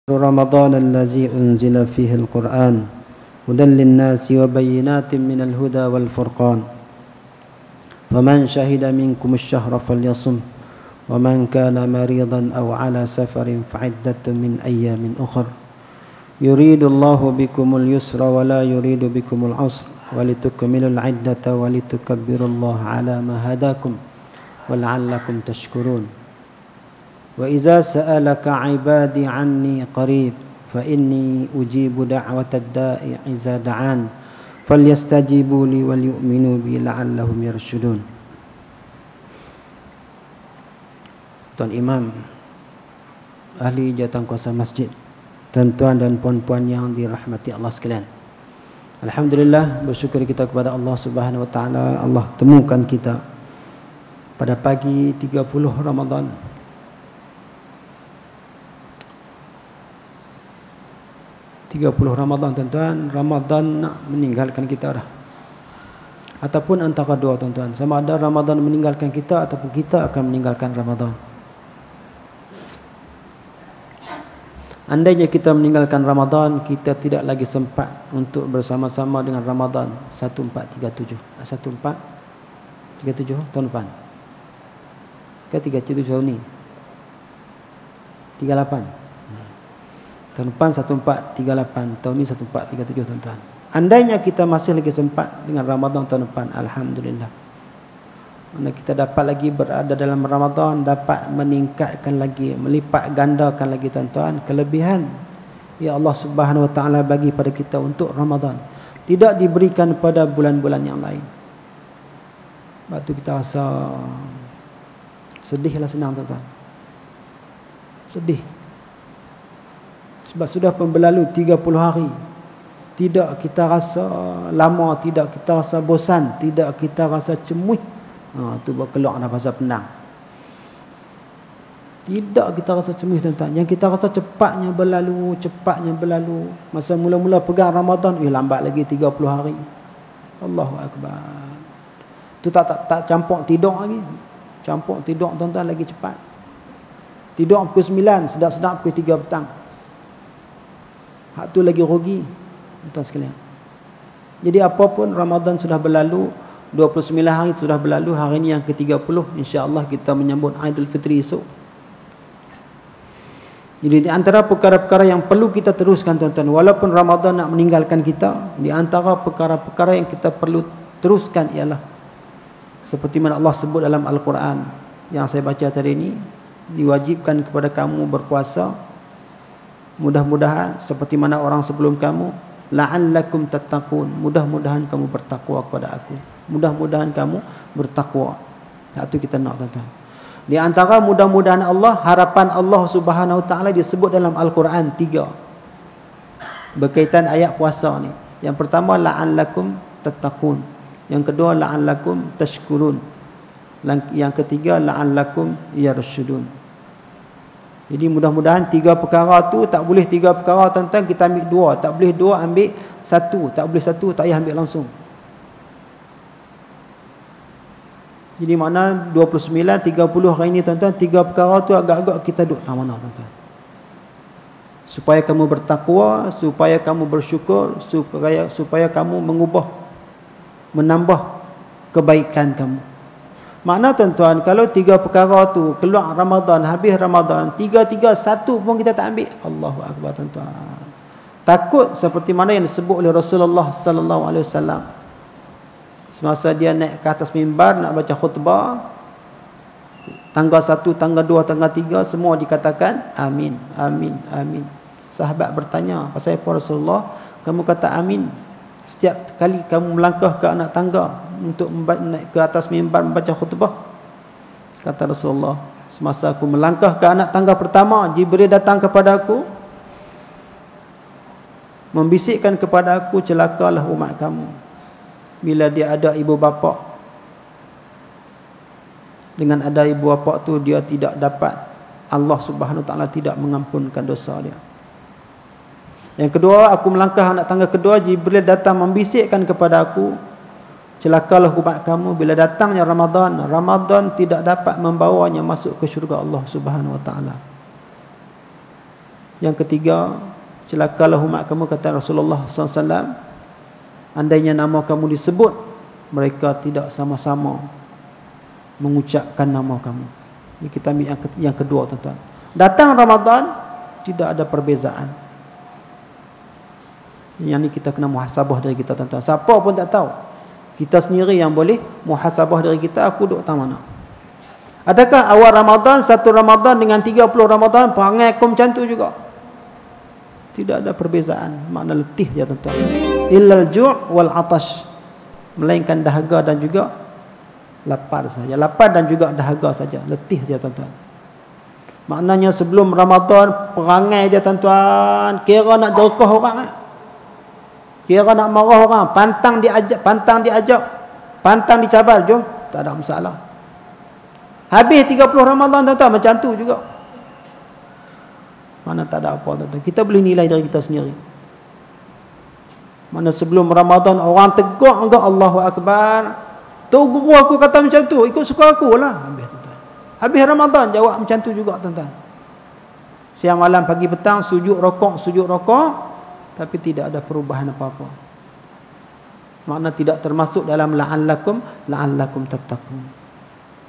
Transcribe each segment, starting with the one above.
رمضان الذي أنزل فيه القرآن هدى للناس وبينات من الهدى والفرقان فمن شهد منكم الشهر فليصم ومن كان مريضا أو على سفر فعدة من أيام أخر يريد الله بكم اليسر ولا يريد بكم العسر ولتكملوا العدة ولتكبروا الله على ما هداكم ولعلكم تشكرون وإذا سألك عبادي عني قريب فإني أجيب دعوة الداء إذا دعان فليستجيبوا لي وليؤمنوا بي لعلهم يرشدون. Tuan Imam, ahli jawatankuasa masjid, tuan-tuan dan puan-puan yang dirahmati Allah sekalian, alhamdulillah, bersyukur kita kepada Allah Subhanahu wa taala. Allah temukan kita pada pagi 30 Ramadan. Ramadan, tuan-tuan. Ramadan nak meninggalkan kita dah, ataupun antara dua, tuan-tuan. Sama ada Ramadan meninggalkan kita ataupun kita akan meninggalkan Ramadan. Andainya kita meninggalkan Ramadan, kita tidak lagi sempat untuk bersama-sama dengan Ramadan 1437 tahun depan ke 37 tahun ni 38 tahun depan 1438, tahun ni 1437, tuan-tuan. Andainya kita masih lagi sempat dengan Ramadan tahun depan, alhamdulillah. Mana kita dapat lagi berada dalam Ramadan, dapat meningkatkan lagi, melipat gandakan lagi, tuan-tuan, kelebihan ya Allah Subhanahu wa taala bagi pada kita untuk Ramadan. Tidak diberikan pada bulan-bulan yang lain. Sebab tu kita rasa sedihlah, senang, tuan-tuan. Sedih. Sebab sudah pun berlalu 30 hari. Tidak kita rasa lama, tidak kita rasa bosan, tidak kita rasa cemuih. Tu berkeluar dah pasal penang. Tidak kita rasa cemuih, tuan-tuan. Yang kita rasa cepatnya berlalu. Masa mula-mula pegang Ramadan, lambat lagi 30 hari. Allahu Akbar. Tu tak campur tidur lagi. Campur tidur, tuan-tuan, lagi cepat. Tidur pukul 9, sedap-sedap pukul 3 petang. Hak tu lagi rugi, tuan sekalian. Jadi apapun, Ramadan sudah berlalu, 29 hari sudah berlalu, hari ini yang ke-30, insya-Allah kita menyambut Aidil Fitri esok. Jadi di antara perkara-perkara yang perlu kita teruskan, tuan-tuan, walaupun Ramadan nak meninggalkan kita, di antara perkara-perkara yang kita perlu teruskan ialah seperti mana Allah sebut dalam Al-Quran yang saya baca tadi ini, diwajibkan kepada kamu berpuasa, mudah-mudahan seperti mana orang sebelum kamu, la'allakum tattaqun, mudah-mudahan kamu bertakwa kepada aku, mudah-mudahan kamu bertakwa. Itu kita nak, tuan-tuan. Di antara mudah-mudahan Allah, harapan Allah Subhanahu wa taala disebut dalam Al-Quran 3 berkaitan ayat puasa ni. Yang pertama, la'allakum tattaqun. Yang kedua, la'allakum tashkurun. Yang ketiga, la'allakum yarshudun. Jadi mudah-mudahan 3 perkara tu, tak boleh 3 perkara, tuan-tuan, kita ambil 2. Tak boleh 2 ambil 1. Tak boleh 1 tak payah ambil langsung. Jadi makna 29, 30 hari ini, tuan-tuan, 3 perkara tu agak-agak kita duduk tak mana, tuan-tuan. Supaya kamu bertakwa, supaya kamu bersyukur, supaya kamu mengubah, menambah kebaikan kamu. Makna, tuan-tuan, kalau 3 perkara tu keluar Ramadan, habis Ramadan, 3 1 pun kita tak ambil, Allahu Akbar, tuan-tuan. Takut seperti mana yang disebut oleh Rasulullah sallallahu alaihi wasallam semasa dia naik ke atas mimbar nak baca khutbah, tanggal 1, tanggal 2, tanggal 3 semua dikatakan amin, amin, amin. Sahabat bertanya, pasal apa Rasulullah kamu kata amin setiap kali kamu melangkah ke anak tangga untuk naik ke atas mimbar membaca khutbah? Kata Rasulullah, semasa aku melangkah ke anak tangga pertama, Jibril datang kepada aku membisikkan kepada aku, celakalah umat kamu bila dia ada ibu bapa. Dengan ada ibu bapa tu dia tidak dapat, Allah Subhanahu wa taala tidak mengampunkan dosa dia. Yang kedua, aku melangkah anak tangga kedua, Jibril datang membisikkan kepada aku, celakalah umat kamu bila datangnya Ramadan. Ramadan tidak dapat membawanya masuk ke syurga Allah Subhanahu wa taala. Yang ketiga, celakalah umat kamu, kata Rasulullah SAW, andainya nama kamu disebut, mereka tidak sama-sama mengucapkan nama kamu. Ini kita ambil yang kedua, tuan-tuan. Datang Ramadan, tidak ada perbezaan. Yang ni kita kena muhasabah dari kita, tuan-tuan. Siapa pun tak tahu. Kita sendiri yang boleh muhasabah dari kita, aku duduk tang mana. Adakah awal Ramadan, satu Ramadan dengan 30 Ramadan, perangai aku macam tu juga? Tidak ada perbezaan. Makna letih je, tuan-tuan. Illal ju' wal atash. Melainkan dahaga dan juga lapar saja. Lapar dan juga dahaga saja. Letih je, tuan-tuan. Maknanya sebelum Ramadan, perangai dia, tuan-tuan, kira nak jerkah orang, kira nak marah orang, pantang diajak, pantang dicabar, jom, tak ada masalah. Habis 30 Ramadan, tuan-tuan, macam tu juga. Mana tak ada apa, tuan-tuan. Kita boleh nilai dari kita sendiri. Mana sebelum Ramadan orang tegak enggak, Allahu Akbar, tu guru aku kata macam tu, ikut suka aku lah. Habis Ramadan jawab macam tu juga, tuan-tuan. Siang malam pagi petang sujud rokok, tapi tidak ada perubahan apa-apa. Makna tidak termasuk dalam la'allakum tattaqun.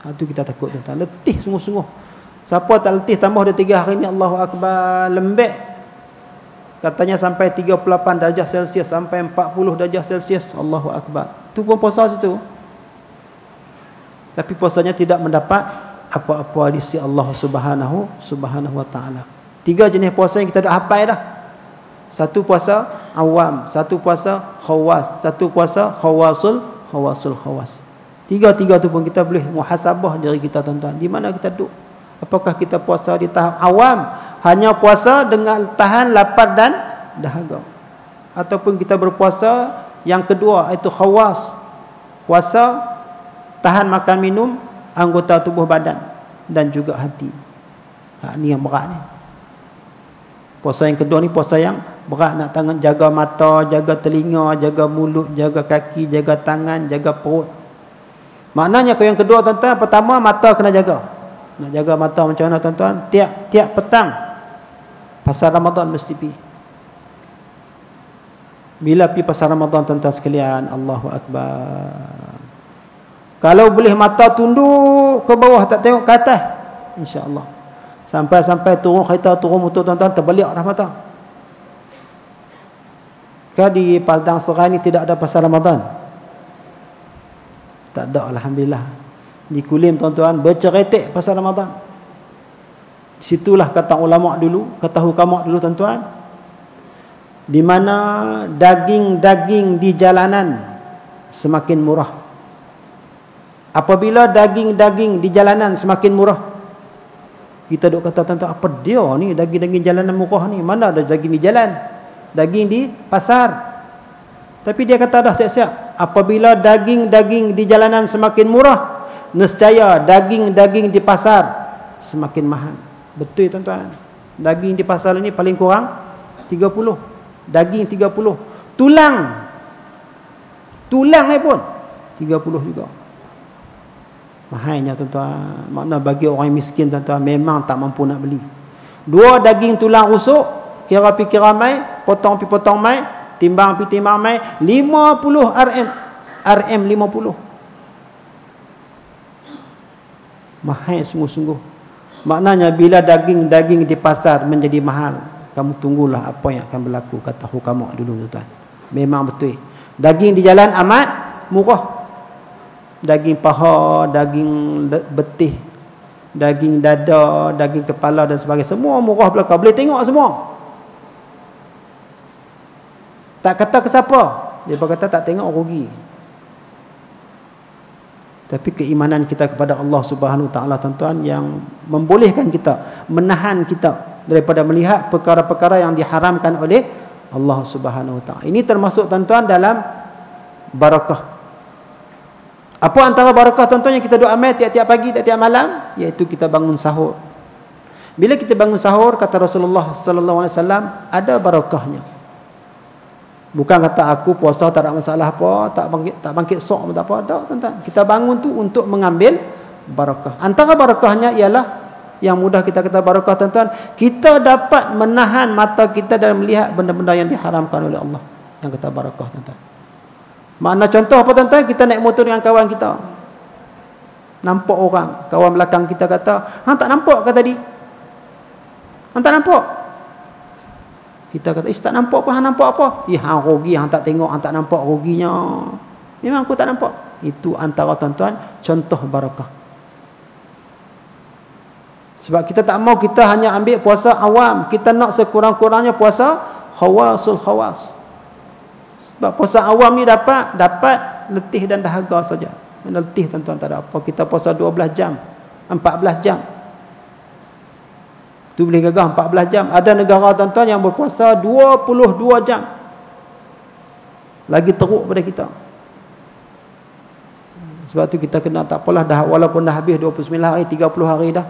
Itu kita takut, tuan-tuan. Letih sungguh-sungguh. Siapa tak letih tambah ada 3 hari ni, Allahu Akbar, lembek. Katanya sampai 38 darjah Celsius, sampai 40 darjah Celsius, Allahu Akbar. Itu pun puasa situ. Tapi puasanya tidak mendapat apa-apa di sisi Allah Subhanahu wa taala. 3 jenis puasa yang kita dah hafal dah. Satu puasa awam, satu puasa khawas, satu puasa khawasul khawas. Tiga-tiga tu pun kita boleh muhasabah diri kita, tuan-tuan. Di mana kita duduk? Apakah kita puasa di tahap awam, hanya puasa dengan tahan lapar dan dahaga, ataupun kita berpuasa yang kedua, iaitu khawas, puasa tahan makan minum anggota tubuh badan dan juga hati. Ni yang berat ni. Puasa yang kedua ni puasa yang berat, nak tangan jaga mata, jaga telinga, jaga mulut, jaga kaki, jaga tangan, jaga perut. Maknanya yang kedua, tuan-tuan, pertama mata kena jaga. Nak jaga mata macam mana, tuan-tuan? Tiap petang pasal Ramadan mesti pi. Bila pi pasal Ramadan, tuan-tuan sekalian, Allahu Akbar. Kalau boleh mata tunduk ke bawah, tak tengok ke atas, insya-Allah. Sampai turun kereta, turun motor, tuan-tuan, terbalik dah mata. Ke di Padang Serai ni tidak ada pasal Ramadan? Tak ada, alhamdulillah. Di Kulim, tuan-tuan, berceretek pasal Ramadan. Situlah kata ulama dulu, kata hukama dulu, tuan-tuan, di mana daging-daging di jalanan semakin murah. Apabila daging-daging di jalanan semakin murah, kita duk kata, tuan-tuan, apa dia ni daging-daging jalanan murah ni? Mana ada daging di jalan? Daging di pasar. Tapi dia kata dah siap-siap, apabila daging-daging di jalanan semakin murah, nescaya daging-daging di pasar semakin mahal. Betul, tuan-tuan. Daging di pasar ini paling kurang 30. Daging 30. Tulang ni pun 30 juga. Mahalnya, tuan-tuan. Makna bagi orang miskin, tuan-tuan, memang tak mampu nak beli. 2 daging tulang rusuk, kira pi kira mai, potong pi potong mai, timbang pi timbang mai, 50 RM 50. Mahal sungguh-sungguh. Maknanya bila daging-daging di pasar menjadi mahal, kamu tunggulah apa yang akan berlaku, kata hukama dulu, tuan-tuan. Memang betul. Daging di jalan amat murah. Daging paha, daging betih, daging dada, daging kepala dan sebagainya, semua murah belaka. Boleh tengok semua. Tak kata ke siapa, dia berkata tak tengok rugi. Tapi keimanan kita kepada Allah Subhanahu Wa Taala, tuan-tuan, yang membolehkan kita, menahan kita daripada melihat perkara-perkara yang diharamkan oleh Allah Subhanahu Wa Taala. Ini termasuk, tuan-tuan, dalam barakah. Apa antara barakah, tuan-tuan, yang kita doa amal tiap-tiap pagi, tiap-tiap malam? Iaitu kita bangun sahur. Bila kita bangun sahur, kata Rasulullah sallallahu alaihi wasallam, ada barakahnya. Bukan kata aku puasa tak ada masalah apa, tak bangkit sok tak apa, tak, tuan-tuan. Kita bangun tu untuk mengambil barakah. Antara barakahnya ialah Yang mudah kita kata barakah tuan-tuan, kita dapat menahan mata kita dalam melihat benda-benda yang diharamkan oleh Allah. Yang kata barakah tuan-tuan. Makna contoh apa tuan-tuan? Kita naik motor dengan kawan kita. Nampak orang, kawan belakang kita kata, "Hang tak nampak ke tadi? Hang tak nampak?" Kita kata, tak nampak apa? Hang nampak apa? Hang rugi, hang tak tengok, hang tak nampak ruginya. Memang aku tak nampak. Itu antara tuan-tuan contoh barakah. Sebab kita tak mau kita hanya ambil puasa awam. Kita nak sekurang-kurangnya puasa khawasul khawas. Sebab puasa awam ni dapat letih dan dahaga saja. Letih tuan-tuan tak ada apa. Kita puasa 12 jam, 14 jam. Tu boleh gagah 14 jam. Ada negara tuan-tuan yang berpuasa 22 jam. Lagi teruk pada kita. Sebab tu kita kena tak apalah dah, walaupun dah habis 29 hari, 30 hari dah,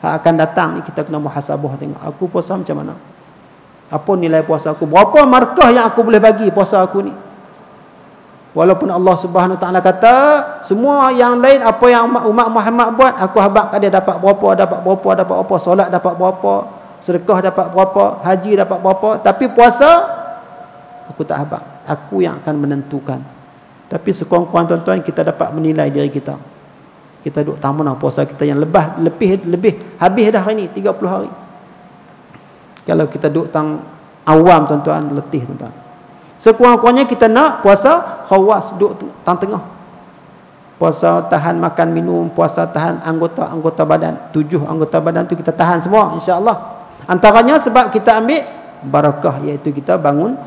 akan datang ni kita kena muhasabah tengok aku puasa macam mana. Apa nilai puasa aku? Berapa markah yang aku boleh bagi puasa aku ni? Walaupun Allah Subhanahu Wa Taala kata semua yang lain apa yang umat Muhammad buat aku habaq dia dapat berapa, solat dapat berapa, sedekah dapat berapa, haji dapat berapa, tapi puasa aku tak habaq. Aku yang akan menentukan. Tapi sekurang-kurang tuan-tuan kita dapat menilai diri kita. Kita duduk tahu mana puasa kita yang lebih habis dah hari ni 30 hari. Kalau kita duduk tang awam tuan-tuan, letih tuan-tuan. Sekurang-kurangnya kita nak puasa khawas, duduk tengah. Puasa tahan makan minum, puasa tahan anggota badan. 7 anggota badan tu kita tahan semua insya-Allah. Antaranya sebab kita ambil barakah, iaitu kita bangun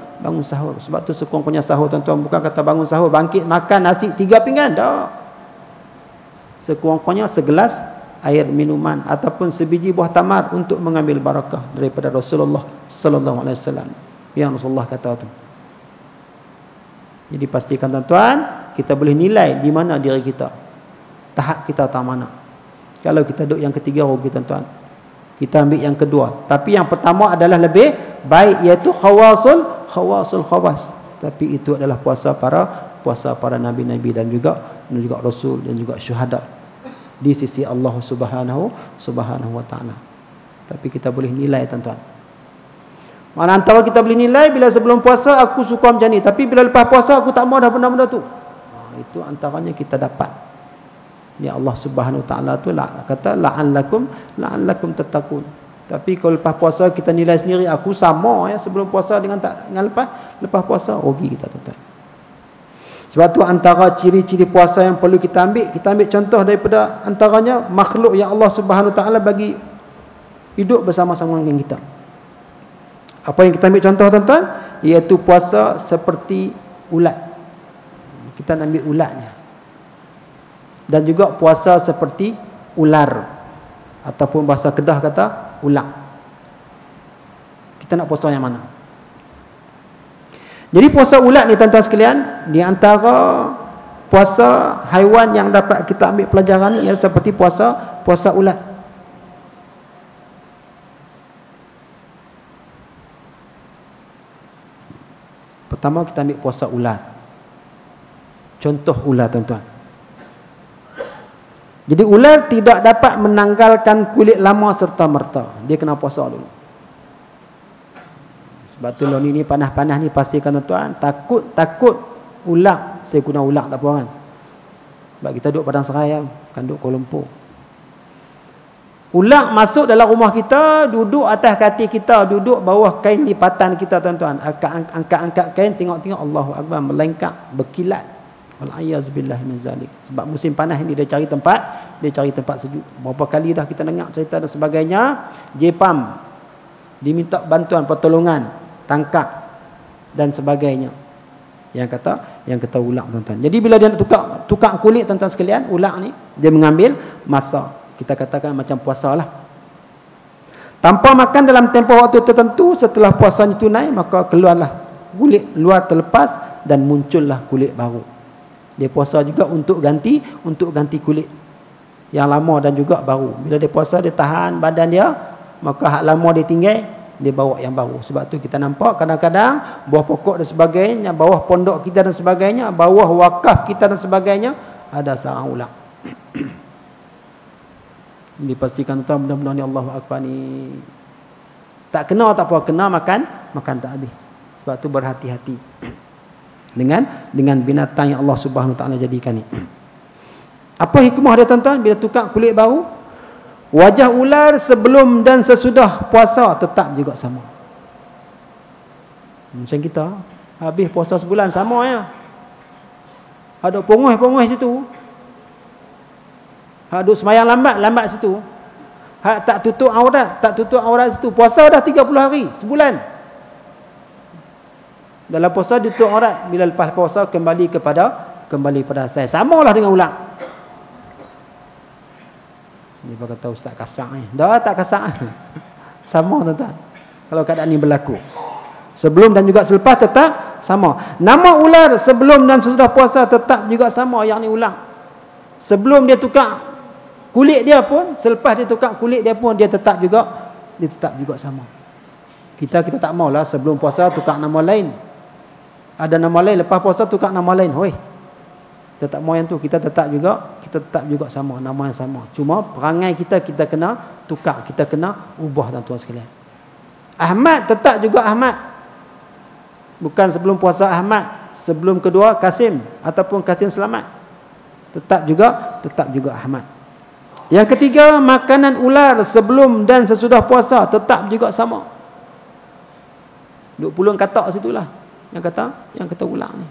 sahur. Sebab tu sekurang-kurangnya sahur tuan-tuan, bukan kata bangun sahur bangkit makan nasi 3 pinggan dah. Sekurang-kurangnya segelas air minuman ataupun sebiji buah tamar untuk mengambil barakah daripada Rasulullah sallallahu alaihi wasallam. Yang Rasulullah kata tu. Jadi pastikan tuan-tuan, kita boleh nilai di mana diri kita. Tahap kita tak mana. Kalau kita duduk yang ketiga rugi tuan-tuan. Kita ambil yang kedua. Tapi yang pertama adalah lebih baik, iaitu khawasul khawas. Tapi itu adalah puasa para nabi-nabi dan juga rasul dan juga syuhada di sisi Allah Subhanahu wa taala. Tapi kita boleh nilai tuan-tuan. Mana antara kita boleh nilai bila sebelum puasa aku suka macam ni, tapi bila lepas puasa aku tak mau dah benda-benda tu. Itu antaranya kita dapat. Ya Allah Subhanahu wa taala tu kata la'allakum tattaqun. Tapi kalau lepas puasa kita nilai sendiri aku sama ya sebelum puasa dengan lepas puasa, rugi kita tuan-tuan. Sebab tu antara ciri-ciri puasa yang perlu kita ambil contoh daripada antaranya makhluk yang Allah Subhanahu Wa Taala bagi hidup bersama-sama dengan kita. Apa yang kita ambil contoh tuan-tuan? Iaitu puasa seperti ulat. Kita nak ambil ulatnya. Dan juga puasa seperti ular. Ataupun bahasa Kedah kata ulang. Kita nak puasa yang mana? Jadi puasa ulat ni tuan-tuan sekalian, di antara puasa haiwan yang dapat kita ambil pelajaran ni ialah seperti puasa ulat. Pertama kita ambil puasa ulat. Contoh ulat tuan-tuan. Jadi ular tidak dapat menanggalkan kulit lama serta merta. Dia kena puasa dulu. Sebab tu ni panas-panas ni pastikan tuan-tuan takut ulang. Saya guna ulang tak apa kan. Sebab kita duduk Padang Seraya, kan duduk Kuala Lumpur. Ulang masuk dalam rumah kita, duduk atas katil kita, duduk bawah kain lipatan kita tuan-tuan. Angkat kain, tengok-tengok Allahu Akbar, melengkap, berkilat. Wal-a'yazubillah min zalik. Sebab musim panas ni dia cari tempat sejuk. Berapa kali dah kita dengar cerita dan sebagainya. Jepam diminta bantuan pertolongan, tangkap dan sebagainya. Yang kata ulang tuan-tuan. Jadi bila dia nak tukar kulit tuan-tuan sekalian, ulang ni dia mengambil masa. Kita katakan macam puasa lah. Tanpa makan dalam tempoh waktu tertentu, setelah puasanya tunai, maka keluarlah kulit luar terlepas dan muncullah kulit baru. Dia puasa juga untuk ganti kulit yang lama dan juga baru. Bila dia puasa, dia tahan badan dia, maka hak lama dia tinggal, dia bawa yang baru. Sebab tu kita nampak kadang-kadang bawah pokok dan sebagainya, bawah pondok kita dan sebagainya, bawah wakaf kita dan sebagainya, ada sarang ulang. Dipastikan tuan benar-benar ni Allahu Akbar ni tak kena tak apa, kena makan tak habis. Sebab tu berhati-hati dengan binatang yang Allah Subhanahu Wa Taala jadikan ni. Apa hikmah dia tuan-tuan bila tukar kulit baru? Wajah ular sebelum dan sesudah puasa tetap juga sama. Macam kita habis puasa sebulan sama ya. Ada pongoi situ. Hak duk semayang lambat situ. Hak tak tutup aurat situ. Puasa dah 30 hari, sebulan. Dalam puasa ditutup aurat, bila lepas puasa kembali pada saya. Samalah dengan ular. Ni apa kata ustaz kasar ni. Dah tak kasar. Sama tuan-tuan. Kalau keadaan ni berlaku. Sebelum dan juga selepas tetap sama. Nama ular sebelum dan sesudah puasa tetap juga sama, yakni ular. Sebelum dia tukar kulit dia pun, selepas dia tukar kulit dia pun dia tetap juga sama. Kita tak maulah sebelum puasa tukar nama lain. Ada nama lain, lepas puasa tukar nama lain. Hoi. Kita tak mau yang tu, kita tetap juga sama, nama yang sama. Cuma perangai kita kena tukar, kita kena ubah tuan-tuan sekalian. Ahmad tetap juga Ahmad. Bukan sebelum puasa Ahmad, sebelum kedua Kasim ataupun Kasim Selamat. Tetap juga Ahmad. Yang ketiga, makanan ular sebelum dan sesudah puasa tetap juga sama. Duk pulung katak situlah. Yang kata ular ni.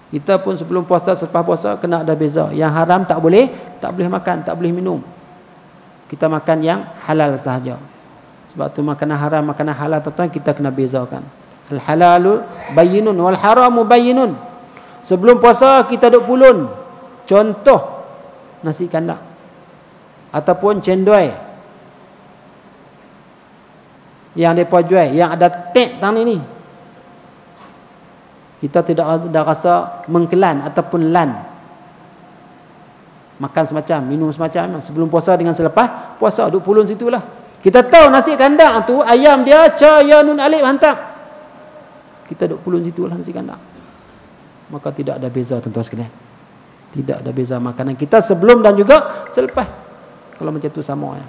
Kita pun sebelum puasa, selepas puasa kena ada beza. Yang haram tak boleh makan, tak boleh minum. Kita makan yang halal sahaja. Sebab tu makanan haram, makanan halal tuan-tuan kita kena bezakan. Al halalu bayyinun wal haramu bayyinun. Sebelum puasa kita duk pulun. Contoh nasi kandak ataupun cendol yang depa jual yang ada tek tang ni. Kita tidak ada rasa mengkelan ataupun lan. Makan semacam, minum semacam sebelum puasa dengan selepas puasa duk pulun situlah. Kita tahu nasi kandang tu ayam dia ca ya nun alif hantar. Kita duk pulun situlah nasi kandang. Maka tidak ada beza tuan-tuan sekalian. Tidak ada beza makanan kita sebelum dan juga selepas. Kalau macam tu sama ya.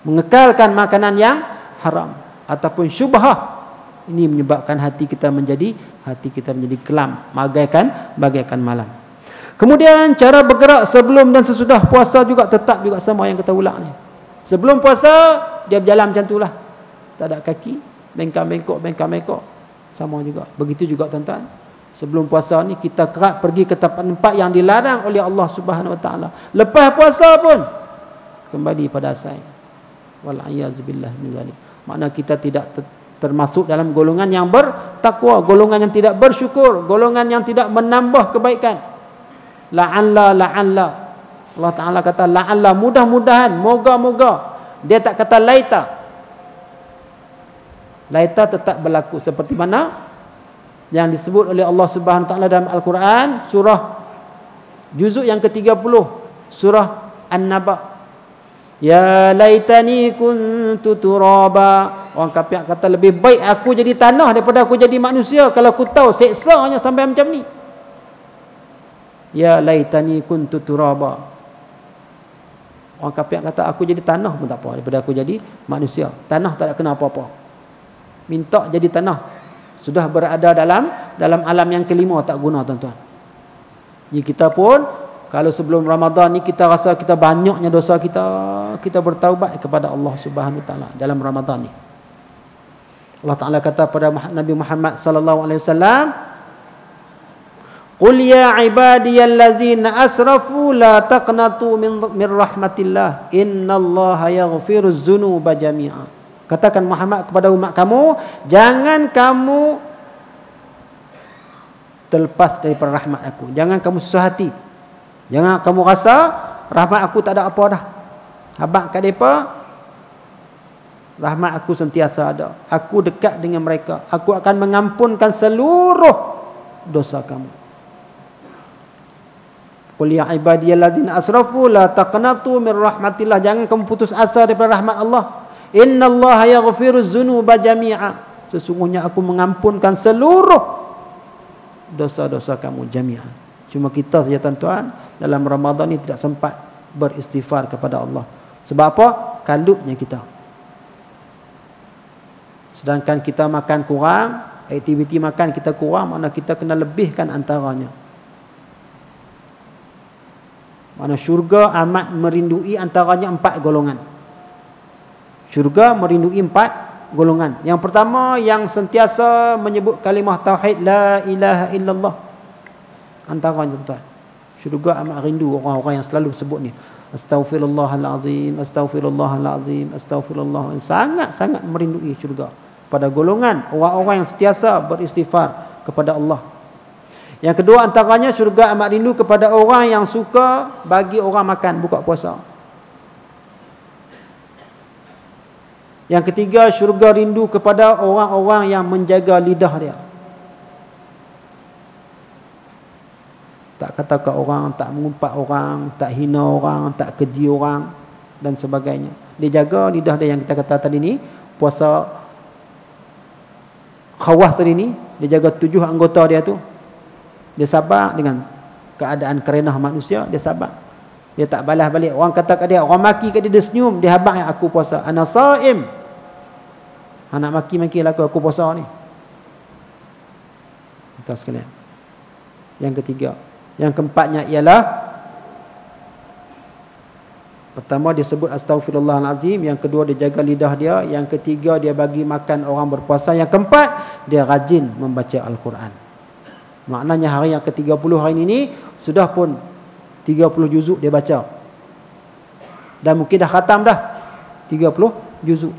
Mengekalkan makanan yang haram ataupun syubhah. Ini menyebabkan hati kita menjadi kelam, bagaikan malam. Kemudian cara bergerak sebelum dan sesudah puasa juga tetap juga sama yang kita ulang ni. Sebelum puasa dia berjalan macam itulah. Tak ada kaki, bengkak-bengkok. Sama juga. Begitu juga tuan-tuan. Sebelum puasa ni kita kerap pergi ke tempat-tempat yang dilarang oleh Allah Subhanahu Wa Taala. Lepas puasa pun kembali pada asal. Wal a'yazubillah min zalik. Makna kita tidak termasuk dalam golongan yang bertakwa, golongan yang tidak bersyukur, golongan yang tidak menambah kebaikan. La'alla Allah Ta'ala kata la'alla, mudah-mudahan, moga-moga. Dia tak kata laita. Laita tetap berlaku seperti mana yang disebut oleh Allah Subhanahu Wa Taala dalam Al-Quran, surah juzuk yang ke-30, surah An-Naba. Ya laitani kuntu turaba. Orang kafir kata lebih baik aku jadi tanah daripada aku jadi manusia kalau aku tahu seksanya sampai macam ni. Ya laitani kuntu turaba. Orang kafir kata aku jadi tanah pun tak apa daripada aku jadi manusia. Tanah tak ada kena apa-apa. Minta jadi tanah. Sudah berada dalam alam yang kelima tak guna tuan-tuan. Jadi kita pun kalau sebelum Ramadan ni kita rasa kita banyaknya dosa kita bertaubat kepada Allah Subhanahu Wa Taala dalam Ramadan ni. Allah Taala kata pada Nabi Muhammad sallallahu alaihi wasallam, "Qul ya ibadiyallazina asrafu la taqnatu min rahmatillah, innallaha yaghfiruz dzunuba jami'a." Katakan Muhammad kepada umat kamu, jangan kamu terlepas daripada rahmat aku. Jangan kamu susah hati. Jangan kamu rasa rahmat aku tak ada apa dah. Habaq kat depa, rahmat aku sentiasa ada. Aku dekat dengan mereka. Aku akan mengampunkan seluruh dosa kamu. Qul ya ibadiyallazina asrafu la taqnatu min rahmatillah. Jangan kamu putus asa daripada rahmat Allah. Innallaha yaghfiruz dzunuba jami'a. Sesungguhnya aku mengampunkan seluruh dosa-dosa kamu jami'an. Cuma kita saja tuan-tuan dalam Ramadan ni tidak sempat beristighfar kepada Allah. Sebab apa? Kalutnya kita. Sedangkan kita makan kurang, aktiviti makan kita kurang, mana kita kena lebihkan antaranya. Mana syurga amat merindui antaranya 4 golongan. Syurga merindui 4 golongan. Yang pertama, yang sentiasa menyebut kalimah tauhid la ilaha illallah. Antaranya tuan. Syurga amat rindu orang-orang yang selalu sebut ni. Astaghfirullahalazim, astaghfirullahalazim, astaghfirullah. Sangat-sangat merindui syurga pada golongan orang-orang yang sentiasa beristighfar kepada Allah. Yang kedua, antaranya syurga amat rindu kepada orang yang suka bagi orang makan buka puasa. Yang ketiga, syurga rindu kepada orang-orang yang menjaga lidah dia. Tak kata ke orang, tak mengumpat orang, tak hina orang, tak keji orang dan sebagainya. Dia jaga lidah dia, yang kita kata tadi ni, puasa khawas tadi ni, dia jaga 7 anggota dia tu. Dia sabar dengan keadaan kerenah manusia, dia sabar. Dia tak balas balik. Orang kata kat dia, orang maki kat dia, dia senyum, dia habaq yang aku puasa. Ana saim. Anak maki-maki lah aku puasa ni. Kita sekalian. Yang ketiga. Yang keempatnya ialah, pertama dia sebut astaghfirullahalazim, yang kedua dia jaga lidah dia, yang ketiga dia bagi makan orang berpuasa, yang keempat dia rajin membaca Al-Quran. Maknanya hari yang ke-30 hari ini sudah pun 30 juzuk dia baca. Dan mungkin dah khatam dah 30 juzuk.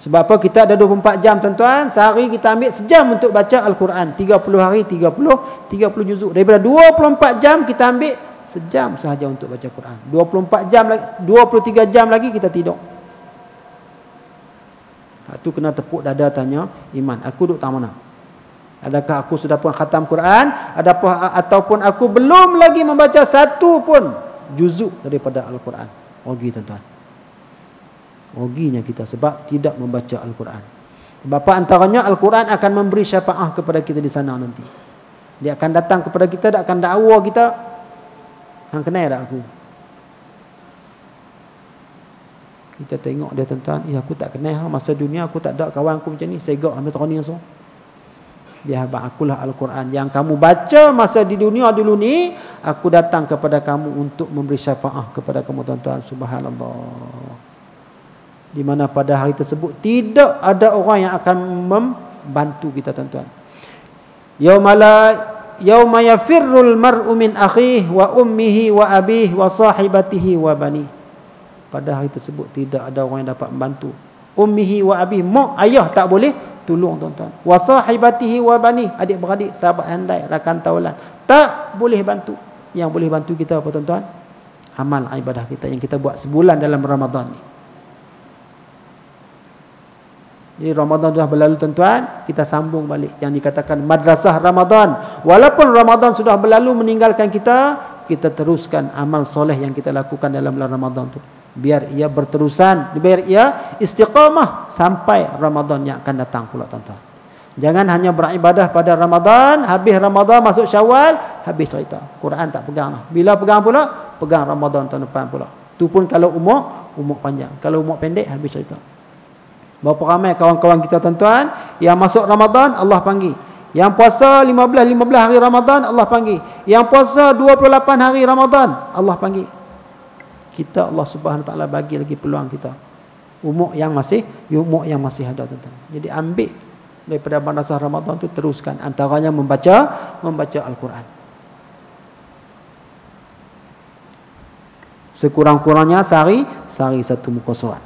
Sebab apa? Kita ada 24 jam tuan-tuan. Sehari kita ambil sejam untuk baca Al-Quran. 30 hari 30 juzuk. Daripada 24 jam kita ambil sejam sahaja untuk baca Quran. 24 jam lagi, 23 jam lagi kita tidur. Itu kena tepuk dada tanya iman. Aku duduk tak mana? Adakah aku sudah pun khatam Quran? Ataupun aku belum lagi membaca satu pun juzuk daripada Al-Quran? Rugi tuan-tuan. Ruginya kita sebab tidak membaca Al-Quran. Sebab apa? Antaranya Al-Quran akan memberi syafaat kepada kita di sana nanti. Dia akan datang kepada kita, dia akan dakwa kita. Hang kenal tak aku? Kita tengok dia tuan-tuan, aku tak kenal hang masa dunia, aku tak ada kawan aku macam ni, segak ambil terani so. Dia habaq akulah Al-Quran yang kamu baca masa di dunia dulu ni, aku datang kepada kamu untuk memberi syafaat kepada kamu tuan-tuan. Subhanallah. Di mana pada hari tersebut tidak ada orang yang akan membantu kita tuan-tuan. Yauma yafirrul mar'u min akhihi wa ummihi wa abihi wa sahibatihi wa bani. Pada hari tersebut tidak ada orang yang dapat membantu. Ummihi wa abihi, mak ayah tak boleh tolong tuan-tuan. Wa sahibatihi wa bani, adik-beradik, sahabat handai, rakan taulan, tak boleh bantu. Yang boleh bantu kita apa tuan-tuan? Amal ibadah kita yang kita buat sebulan dalam Ramadan ni. Jadi Ramadan sudah berlalu tuan-tuan, kita sambung balik yang dikatakan madrasah Ramadan. Walaupun Ramadan sudah berlalu meninggalkan kita, kita teruskan amal soleh yang kita lakukan dalam bulan Ramadan tu. Biar ia berterusan, biar ia istiqamah sampai Ramadan yang akan datang pula tuan-tuan. Jangan hanya beribadah pada Ramadan, habis Ramadan masuk Syawal, habis cerita. Quran tak pegang lah. Bila pegang pula? Pegang Ramadan tahun depan pula. Tu pun kalau umur panjang. Kalau umur pendek, habis cerita. Berapa ramai kawan-kawan kita tuan-tuan yang masuk Ramadan Allah panggil. Yang puasa 15 hari Ramadan Allah panggil. Yang puasa 28 hari Ramadan Allah panggil. Kita Allah Subhanahu taala bagi lagi peluang kita. Umur yang masih ada tuan-tuan. Jadi ambil daripada madrasah Ramadan tu, teruskan, antaranya membaca Al-Quran. Sekurang-kurangnya sehari satu muka surat.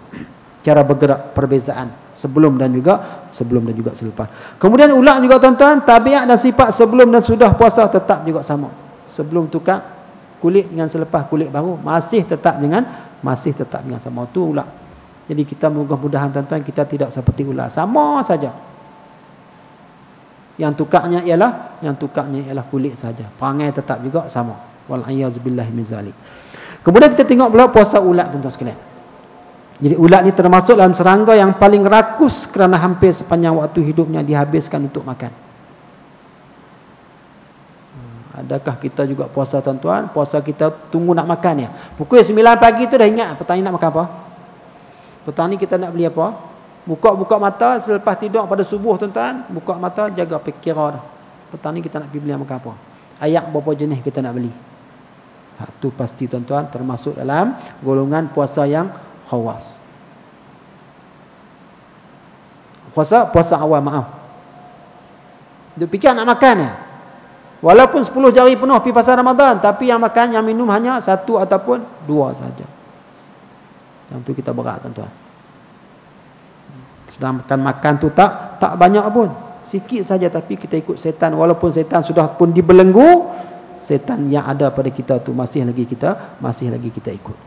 Cara bergerak perbezaan sebelum dan juga selepas. Kemudian ulang juga tuan-tuan, tabiat dan sifat sebelum dan sudah puasa tetap juga sama. Sebelum tukar kulit dengan selepas kulit baru masih tetap dengan sama. Tu ulang. Jadi kita mudah-mudahan tuan-tuan kita tidak seperti ular, sama saja. Yang tukarnya ialah kulit saja. Perangai tetap juga sama. Wal a'yazubillahi min zalik. Kemudian kita tengok pula puasa ulat tuan-tuan sekalian. Jadi ulat ni termasuk dalam serangga yang paling rakus kerana hampir sepanjang waktu hidupnya dihabiskan untuk makan. Adakah kita juga puasa tuan-tuan? Puasa kita tunggu nak makan ya. Pukul 9 pagi tu dah ingat petang ni nak makan apa? Petang ni kita nak beli apa? Buka mata selepas tidur pada subuh tuan-tuan, buka mata jaga kira dah. Petang ni kita nak pergi beli makan apa? Ayak berapa jenis kita nak beli? Hak tu pasti tuan-tuan termasuk dalam golongan puasa yang khawas. Puasa awal, maaf. Dia fikir nak makan ya. Walaupun 10 jari penuh pergi pasar Ramadan, tapi yang makan, yang minum hanya 1 ataupun 2 saja. Yang tu kita berat tuan-tuan. Sedangkan makan tu tak banyak pun. Sikit saja, tapi kita ikut setan. Walaupun setan sudah pun dibelenggu, setan yang ada pada kita tu masih lagi kita ikut.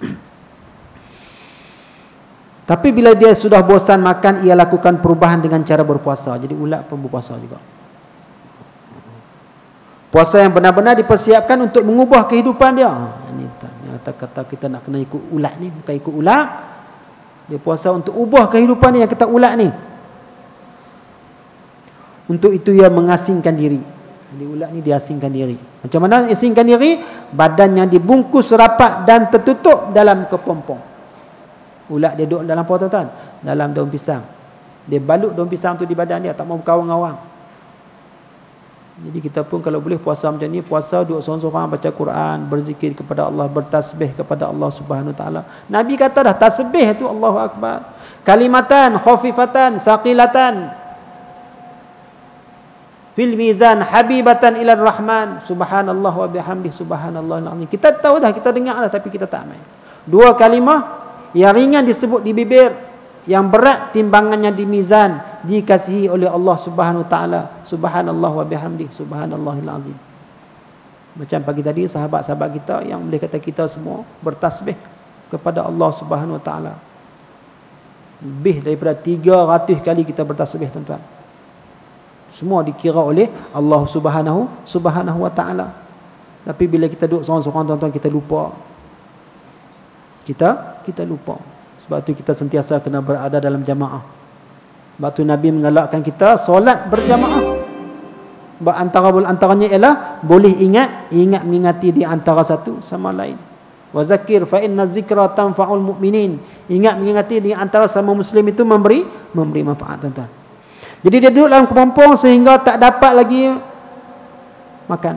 Tapi bila dia sudah bosan makan, ia lakukan perubahan dengan cara berpuasa. Jadi ulat pun berpuasa juga. Puasa yang benar-benar dipersiapkan untuk mengubah kehidupan dia. Ini kata kita nak kena ikut ulat ni, bukan ikut ulat. Dia puasa untuk ubah kehidupan dia yang kita ulat ni. Untuk itu ia mengasingkan diri. Jadi ulat ni dia asingkan diri. Macam mana asingkan diri? Badannya dibungkus rapat dan tertutup dalam kepompong. Ulat dia duduk dalam apa tuan-tuan? Dalam daun pisang. Dia balut daun pisang tu di badan dia, tak mau berkawang-kawang. Jadi kita pun kalau boleh puasa macam ni, puasa duduk seorang-seorang baca Quran, berzikir kepada Allah, bertasbih kepada Allah Subhanahu Wa Taala. Nabi kata dah tasbih tu Allahu Akbar. Kalimatan khafifatan saqilatan fil mizan habibatan ila Rahman. Subhanallah wa bihamdi subhanallahil azim. Kita tahu dah, kita dengar dah, tapi kita tak amal. 2 kalimah yang ringan disebut di bibir, yang berat timbangannya di mizan, dikasihi oleh Allah Subhanahu Wa Taala. Subhanallah wa bihamdi subhanallahil azim. Macam pagi tadi sahabat-sahabat kita yang boleh kata kita semua bertasbih kepada Allah Subhanahu Wa Taala. Lebih daripada 300 kali kita bertasbih tuan-tuan. Semua dikira oleh Allah Subhanahu Wa Taala. Tapi bila kita duduk seorang-seorang tuan-tuan, kita lupa. Kita lupa. Sebab tu kita sentiasa kena berada dalam jamaah. Sebab tu Nabi mengalakkan kita solat berjamaah. Antaranya ialah boleh ingat mengingati di antara satu sama lain. Wa zakir fa inna zikra tanfa'ul mu'minin. Ingat mengingati di antara sama muslim itu memberi manfaat tuan-tuan. Jadi dia duduk dalam kepompong sehingga tak dapat lagi makan.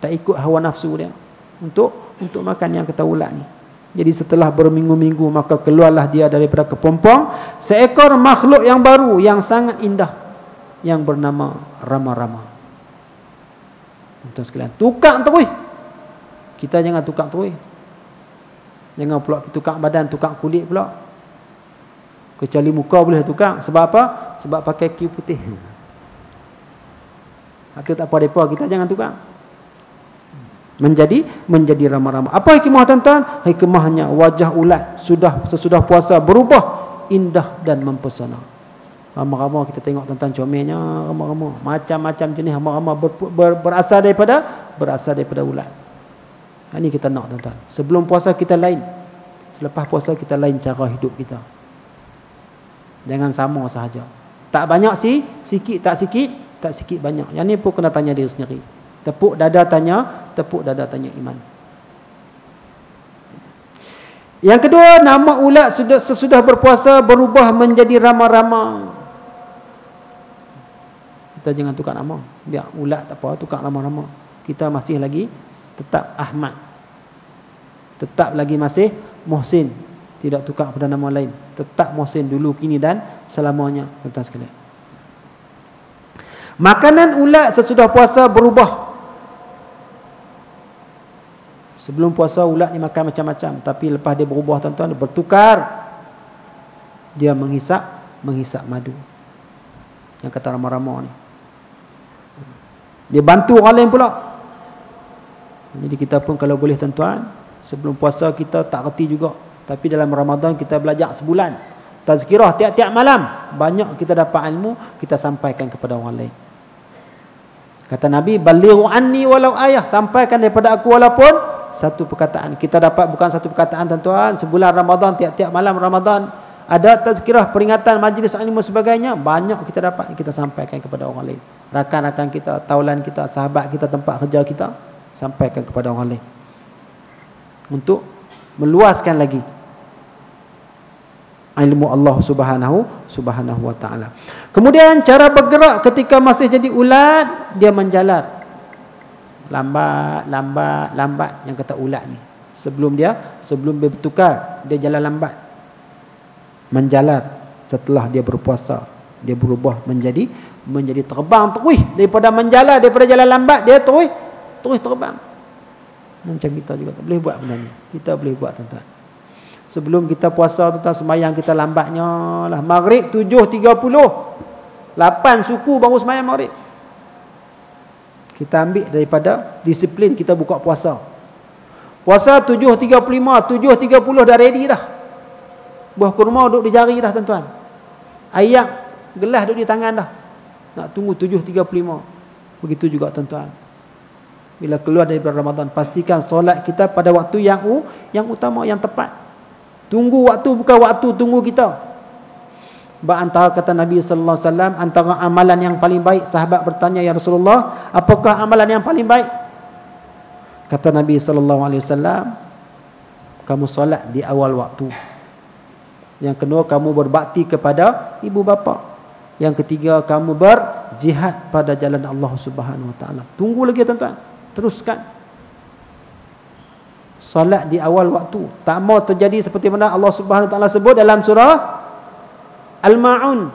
Tak ikut hawa nafsu dia untuk makan yang kita ulat ni. Jadi setelah berminggu-minggu maka keluarlah dia daripada kepompong seekor makhluk yang baru yang sangat indah yang bernama Rama-Rama. Tuan-tuan sekalian, tukar terus. Kita jangan tukar terus. Jangan pula tukar badan, tukar kulit pula. Kecuali muka boleh tukar. Sebab apa? Sebab pakai kiu putih. Itu tak apa depa, kita jangan tukar. Menjadi Rama-Rama. Apa hikmah tuan-tuan? Hikmahnya wajah ulat sesudah puasa berubah indah dan mempesona. Rama-Rama kita tengok tuan-tuan, comelnya Rama-Rama. Macam-macam jenis Rama-Rama berasal daripada ulat. Ini kita nak tuan-tuan. Sebelum puasa kita lain. Selepas puasa kita lain cara hidup kita. Jangan sama sahaja. Tak banyak sikit tak sikit banyak. Yang ni pun kena tanya diri sendiri. Tepuk dada tanya iman. Yang kedua, nama ulat sesudah berpuasa berubah menjadi Rama-Rama. Kita jangan tukar nama. Biar ulat tak apa, tukar Rama-Rama. Kita masih lagi tetap Ahmad. Tetap lagi masih Muhsin. Tidak tukar pada nama lain. Tetap Muhsin dulu, kini dan selamanya. Tuan-tuan sekalian. Makanan ulat sesudah puasa berubah. Sebelum puasa ulat ni makan macam-macam, tapi lepas dia berubah tuan-tuan, dia bertukar. Dia menghisap madu. Yang kata Rama-Rama ni. Dia bantu orang lain pula. Jadi kita pun kalau boleh tuan-tuan, sebelum puasa kita tak reti juga, tapi dalam Ramadan kita belajar sebulan. Tazkirah tiap-tiap malam. Banyak kita dapat ilmu, kita sampaikan kepada orang lain. Kata Nabi, balighu anni walau ayah, sampaikan daripada aku walaupun satu perkataan. Kita dapat bukan satu perkataan tuan-tuan, sebulan Ramadan, tiap-tiap malam Ramadan ada tazkirah, peringatan, majlis ilmu sebagainya, banyak kita dapat, kita sampaikan kepada orang lain. Rakan-rakan kita, taulan kita, sahabat kita, tempat kerja kita, sampaikan kepada orang lain. Untuk meluaskan lagi ilmu Allah Subhanahu wa taala. Kemudian cara bergerak ketika masih jadi ulat, dia menjalar. Lambat yang kata ulat ni. Sebelum dia bertukar, dia jalan lambat. Menjalar. Setelah dia berpuasa, dia berubah menjadi terbang terus. Daripada menjalar, daripada jalan lambat, dia terus terbang. Macam kita juga tak boleh buat benda ni. Kita boleh buat, tuan-tuan. Sebelum kita puasa, tuan-tuan, sembahyang kita lambatnya lah. Maghrib 7.30. 8 suku baru sembahyang maghrib. Kita ambil daripada disiplin kita buka puasa. Puasa 7.35, 7.30 dah ready dah. Buah kurma duduk di jari dah, tuan-tuan. Ayak, gelas duduk di tangan dah. Nak tunggu 7.35. Begitu juga, tuan-tuan. Bila keluar daripada Ramadan, pastikan solat kita pada waktu yang utama, yang tepat. Tunggu waktu bukan waktu tunggu kita. Antara kata Nabi sallallahu alaihi wasallam, antara amalan yang paling baik, sahabat bertanya, ya Rasulullah, apakah amalan yang paling baik? Kata Nabi sallallahu alaihi wasallam, kamu solat di awal waktu. Yang kedua, kamu berbakti kepada ibu bapa. Yang ketiga, kamu berjihad pada jalan Allah Subhanahu wa taala. Tunggu lagi, tuan-tuan. Teruskan. Solat di awal waktu. Tak mau terjadi seperti mana Allah Subhanahu wa taala sebut dalam surah Al-Ma'un.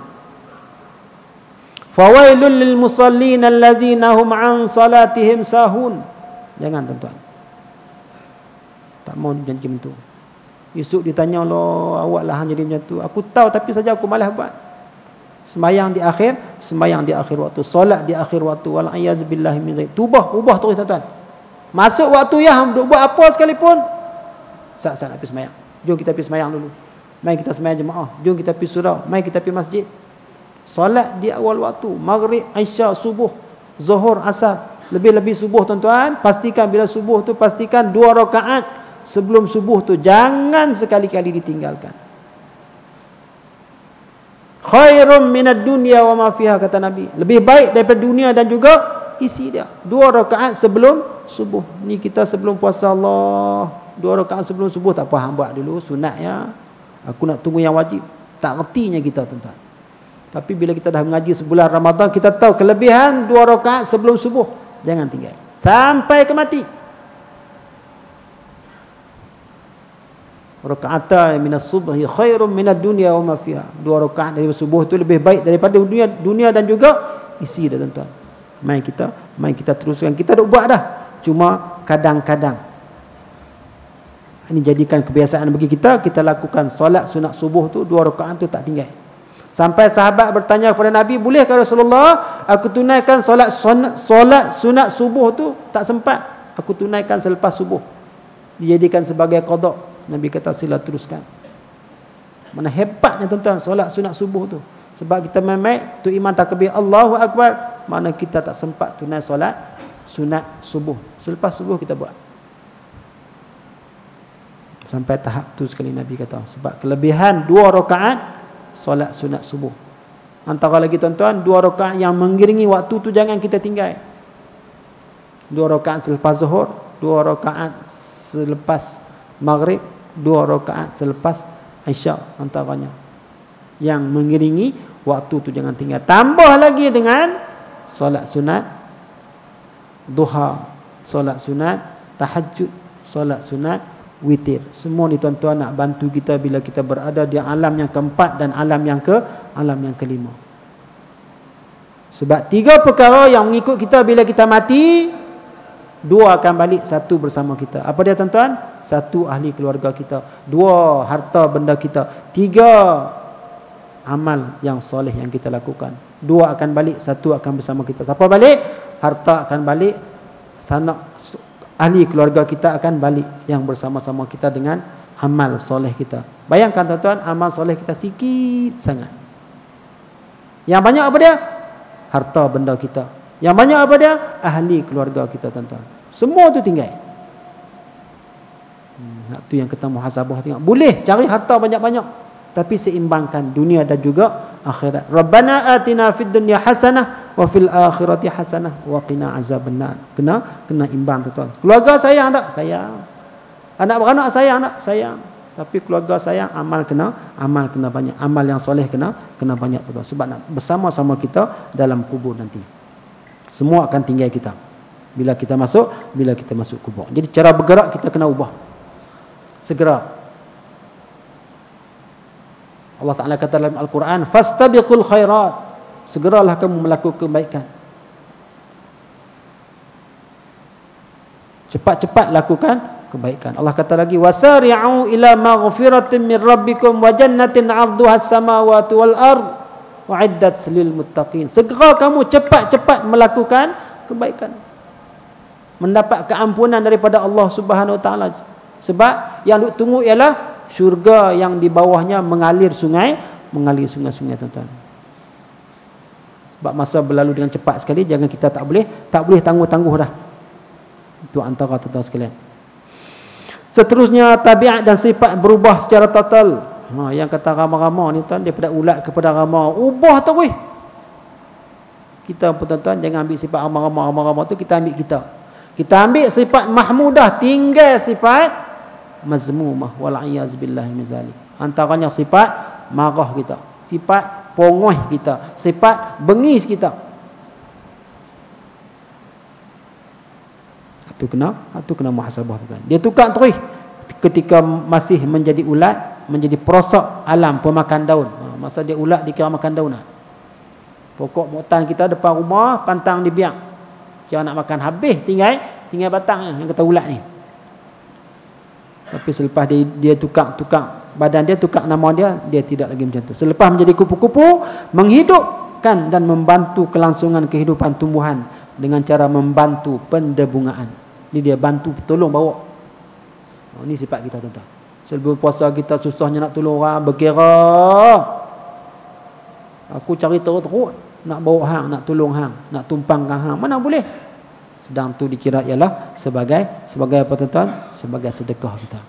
Fawailul lil musallin allazina hum an salatihim sahun. Jangan, tuan-tuan. Tak mau janji macam tu. Esok ditanya, Allah, awak lah jadi macam tu. Aku tahu tapi saja aku malas buat. Sembahyang di akhir waktu, solat di akhir waktu. Wal a'yaz billahi min dzalik. Ubah terus, tuan-tuan. Masuk waktu yang duk buat apa sekalipun, saat nak pergi sembahyang. Jom kita pergi sembahyang dulu. Mari kita sembahyang jemaah. Jom kita pergi surau. Mari kita pergi masjid. Solat di awal waktu. Maghrib, Isya, subuh, Zuhur, Asar. Lebih-lebih subuh, tuan-tuan. Pastikan bila subuh tu, pastikan 2 rakaat sebelum subuh tu. Jangan sekali-kali ditinggalkan. Khairum minad dunya wa ma fiha, kata Nabi. Lebih baik daripada dunia dan juga isi dia. 2 rakaat sebelum subuh. Ni kita sebelum puasa, Allah, 2 rakaat sebelum subuh tak apa, hang buat dulu sunat ya. Aku nak tunggu yang wajib. Tak ertinya kita, tuan-tuan. Tapi bila kita dah mengaji sebulan Ramadan, kita tahu kelebihan 2 rakaat sebelum subuh. Jangan tinggal sampai ke mati. Raka'atan minas subhi khairum minad dunya wa ma fiha. 2 rakaat dari subuh itu lebih baik daripada dunia dan juga isi dia, tuan-tuan. Mari kita teruskan. Kita dah buat dah. Cuma kadang-kadang ini jadikan kebiasaan bagi kita. Kita lakukan solat sunat subuh tu 2 rakaat tu tak tinggal. Sampai sahabat bertanya kepada Nabi, bolehkah Rasulullah aku tunaikan solat sunat subuh tu? Tak sempat, aku tunaikan selepas subuh. Dijadikan sebagai qada. Nabi kata, sila teruskan. Mana hebatnya, tuan-tuan, solat sunat subuh tu. Sebab kita memang tu imam takbir Allahu Akbar, mana kita tak sempat tunai solat sunat subuh. Selepas subuh kita buat. Sampai tahap tu sekali Nabi kata. Sebab kelebihan 2 rakaat solat sunat subuh. Antara lagi, tuan-tuan, 2 rakaat yang mengiringi waktu tu jangan kita tinggal. 2 rakaat selepas zuhur, 2 rakaat selepas maghrib, 2 rakaat selepas Isya, antaranya. Yang mengiringi waktu tu jangan tinggal. Tambah lagi dengan solat sunat duha, solat sunat tahajud, solat sunat witir. Semua ni, tuan-tuan, nak bantu kita bila kita berada di alam yang keempat dan alam yang kelima. Sebab 3 perkara yang mengikut kita bila kita mati, 2 akan balik, 1 bersama kita. Apa dia, tuan-tuan? 1 ahli keluarga kita, 2 harta benda kita, 3 amal yang soleh yang kita lakukan. 2 akan balik, 1 akan bersama kita. Siapa balik? Harta akan balik, sanak ahli keluarga kita akan balik yang bersama-sama kita dengan amal soleh kita. Bayangkan, tuan-tuan, amal soleh kita sikit sangat. Yang banyak apa dia? Harta benda kita. Yang banyak apa dia? Ahli keluarga kita, tuan-tuan. Semua tu tinggal. Tu yang kita muhasabah tengok. Boleh cari harta banyak-banyak. tapi seimbangkan dunia dan juga akhirat. Rabbana atina fid dunya hasanah wa fil akhirati hasanah wa qina azabannar. Kena imbang tuan. Keluarga sayang tak? Sayang. Anak beranak sayang tak? Sayang. Tapi keluarga sayang, amal kena banyak. Amal yang soleh kena banyak tuan. Sebab nak bersama-sama kita dalam kubur nanti. Semua akan tinggal kita. Bila kita masuk kubur. Jadi cara bergerak kita kena ubah. Segera. Allah Ta'ala kata dalam Al-Quran, fastabiqul khairat. Segeralah kamu melakukan kebaikan. Cepat-cepat lakukan kebaikan. Allah kata lagi, wasari'u ila maghfiratin min rabbikum wa jannatin 'arduha as-samawati wal ard wa'iddat lil muttaqin. Segera kamu cepat-cepat melakukan kebaikan. Mendapat keampunan daripada Allah Subhanahu wa taala. Sebab yang duk tunggu ialah syurga yang di bawahnya mengalir sungai-sungai tuan-tuan. Sebab masa berlalu dengan cepat sekali, jangan kita tak boleh tangguh-tangguh dah. Itu antara tuan-tuan sekalian. Seterusnya tabiat dan sifat berubah secara total. Yang kata rama-rama ni tuan, daripada ulat kepada rama, ubah tu weh. Kita pun tuan-tuan jangan ambil sifat rama-rama tu, kita ambil kita. Kita ambil sifat mahmudah, tinggal sifat mazmumah wal iyaz billahi min zalik. Antaranya sifat marah kita, sifat pongoh kita, sifat bengis kita. Itu kena muhasabah tuan. Dia tukar terus ketika masih menjadi ulat, menjadi perosok alam pemakan daun. Masa dia ulat dikira makan daun lah. Pokok mutan kita depan rumah pantang dibiak. Kira nak makan habis tinggal batang yang kata ulat ni. Tapi selepas dia tukar badan dia, tukar nama dia tidak lagi macam tu. Selepas menjadi kupu-kupu, menghidupkan dan membantu kelangsungan kehidupan tumbuhan dengan cara membantu pendebungaan. Ini dia bantu tolong bawa. Ini sifat kita tuan-tuan. Sebelum puasa kita susahnya nak tolong orang, berkira aku cari teruk-teruk nak bawa hang, nak tolong hang, nak tumpangkan hang, mana boleh. Sedang tu dikira ialah sebagai apa tuan-tuan? Sebagai sedekah kita.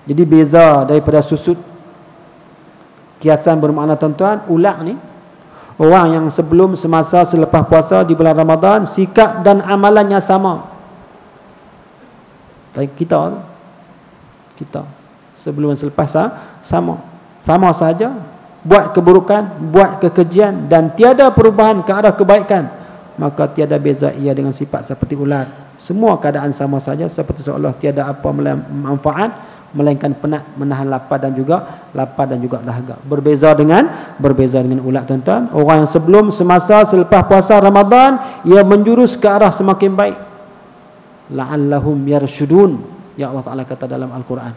Jadi beza daripada susut. Kiasan bermakna tuan-tuan, ulat ni orang yang sebelum, semasa, selepas puasa di bulan Ramadan, sikap dan amalannya sama. Tapi kita sebelum dan selepas sama saja, buat keburukan, buat kekejian dan tiada perubahan ke arah kebaikan, maka tiada beza ia dengan sifat seperti ulat. Semua keadaan sama saja, seperti seolah tiada apa manfaat melainkan penat, menahan lapar dan juga dahaga. Berbeza dengan ulat tuan-tuan. Orang yang sebelum, semasa, selepas puasa Ramadan, ia menjurus ke arah semakin baik. La'allahum yarshudun, ya Allah Ta'ala kata dalam Al-Quran.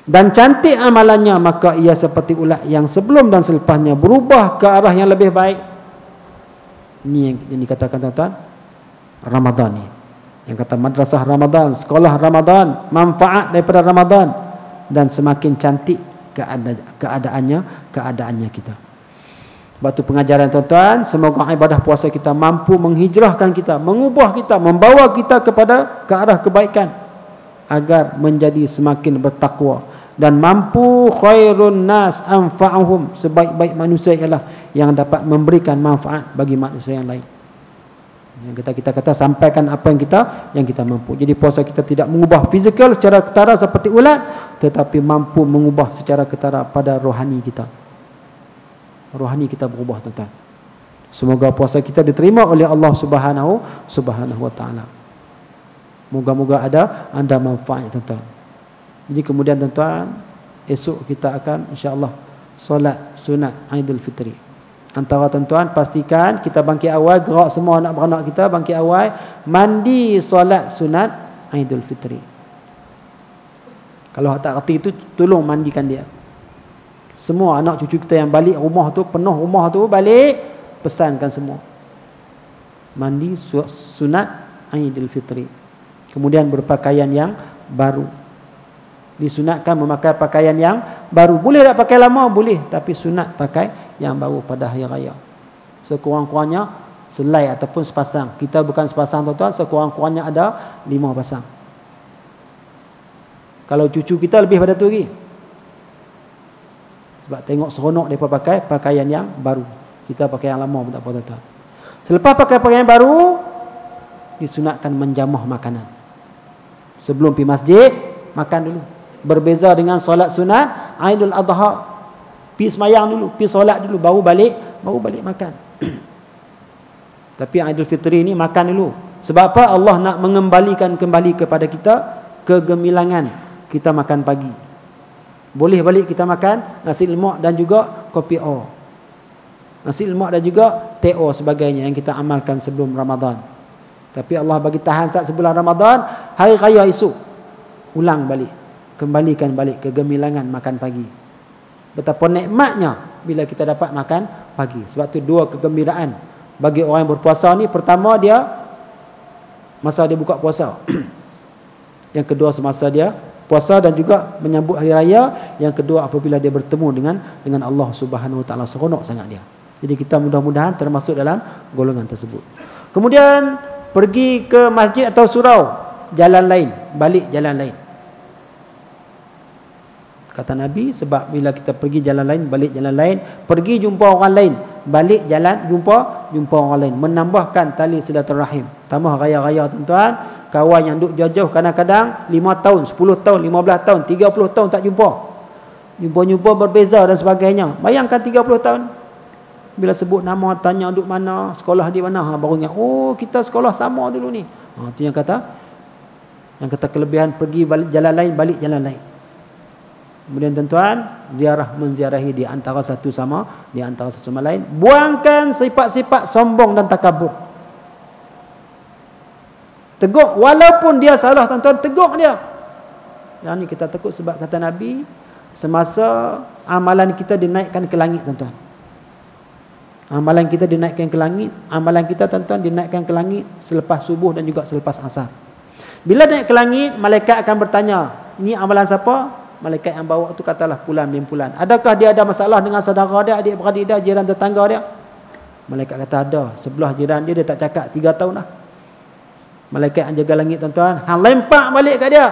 Dan cantik amalannya, maka ia seperti ulat yang sebelum dan selepasnya berubah ke arah yang lebih baik. Ini yang dikatakan tuan-tuan Ramadan ni. Yang kata madrasah Ramadan, sekolah Ramadan, manfaat daripada Ramadan, dan semakin cantik keadaannya kita. Sebab tu pengajaran tuan-tuan, semoga ibadah puasa kita mampu menghijrahkan kita, mengubah kita, membawa kita ke arah kebaikan, agar menjadi semakin bertakwa dan mampu khairun nas anfa'uhum, sebaik-baik manusia ialah yang dapat memberikan manfaat bagi manusia yang lain. Yang kita kata sampaikan apa yang kita mampu. Jadi puasa kita tidak mengubah fizikal secara ketara seperti ulat, tetapi mampu mengubah secara ketara pada rohani kita. Rohani kita berubah tuan-tuan. Semoga puasa kita diterima oleh Allah Subhanahu wa taala. Moga-moga ada manfaat tuan-tuan. Jadi kemudian tuan-tuan, esok kita akan insya-Allah solat sunat Aidil Fitri. Antara tuan-tuan, pastikan kita bangkit awal, gerak semua anak beranak kita bangkit awal, mandi solat sunat Aidil Fitri. Kalau tak reti itu, tolong mandikan dia. Semua anak cucu kita yang balik rumah tu, penuh rumah tu, balik, pesankan semua mandi sunat Aidil Fitri. Kemudian berpakaian yang baru. Disunatkan memakai pakaian yang baru. Boleh tak pakai lama? Boleh. Tapi sunat pakai yang baru pada hari raya. Sekurang-kurangnya selai ataupun sepasang. Kita bukan sepasang tuan-tuan, sekurang-kurangnya ada 5 pasang. Kalau cucu kita lebih pada tu lagi. Sebab tengok seronok mereka pakai pakaian yang baru. Kita pakai yang lama pun tak apa tuan-tuan. Selepas pakai pakaian baru, disunatkan menjamah makanan. Sebelum pergi masjid, makan dulu. Berbeza dengan solat sunat Aidul Adha, pergi semayang dulu, pergi solat dulu, baru balik makan. Tapi Aidul Fitri ni makan dulu. Sebab apa? Allah nak mengembalikan kembali kepada kita kegemilangan kita makan pagi. Boleh balik kita makan nasi lemak dan juga kopi O. Nasi lemak dan juga teh O sebagainya yang kita amalkan sebelum Ramadan. Tapi Allah bagi tahan saat sebulan Ramadan, hari raya esok ulang balik, kembalikan balik kegemilangan makan pagi. Betapa nikmatnya bila kita dapat makan pagi. Sebab tu dua kegembiraan bagi orang yang berpuasa ni. Pertama dia masa dia buka puasa. Yang kedua semasa dia puasa dan juga menyambut hari raya. Yang kedua apabila dia bertemu dengan Allah Subhanahu Wa Taala, seronok sangat dia. Jadi kita mudah-mudahan termasuk dalam golongan tersebut. Kemudian pergi ke masjid atau surau, jalan lain, balik jalan lain. Kata Nabi, sebab bila kita pergi jalan lain, balik jalan lain, pergi jumpa orang lain, balik jalan jumpa orang lain, menambahkan tali silaturahim. Tambah raya-raya tuan-tuan, kawan yang duduk jauh-jauh kadang-kadang 5 tahun, 10 tahun, 15 tahun, 30 tahun tak jumpa. Jumpa-jumpa berbeza dan sebagainya. Bayangkan 30 tahun. Bila sebut nama, tanya duduk mana, sekolah di mana, baru ingat, oh kita sekolah sama dulu ni. Itu yang kata kelebihan pergi balik jalan lain, balik jalan lain. Kemudian tuan-tuan, menziarahi di antara satu sama lain. Buangkan sifat-sifat sombong dan takabur. Tegur walaupun dia salah tuan-tuan, tegur dia. Yang ni kita takut sebab kata Nabi, semasa amalan kita dinaikkan ke langit tuan-tuan. Amalan kita dinaikkan ke langit, amalan kita tuan-tuan dinaikkan ke langit selepas subuh dan juga selepas asar. Bila naik ke langit, malaikat akan bertanya, ini amalan siapa? Malaikat yang bawa tu katalah fulan bin fulan. Adakah dia ada masalah dengan saudara dia, adik-beradik dia, jiran tetangga dia? Malaikat kata ada. Sebelah jiran dia tak cakap 3 tahun dah. Malaikat yang jaga langit tuan-tuan, hang lempak balik kat dia.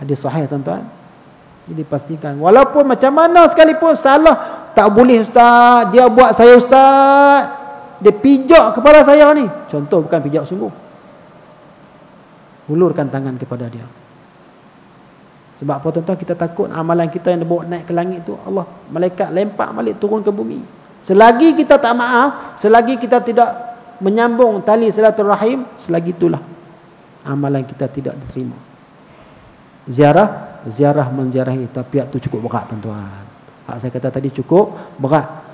Hadis sahih tuan-tuan. Jadi pastikan walaupun macam mana sekalipun salah, tak boleh ustaz, dia buat saya ustaz, dia pijak kepada saya ni. Contoh bukan pijak sungguh. Hulurkan tangan kepada dia. Sebab apa tuan-tuan, kita takut amalan kita yang dibawa naik ke langit tu, Allah, malaikat lempak balik turun ke bumi. Selagi kita tak maaf, selagi kita tidak menyambung tali silaturahim, selagi itulah amalan kita tidak diterima. Ziarah menziarahi, tapi itu cukup berat tuan-tuan. Saya kata tadi cukup berat.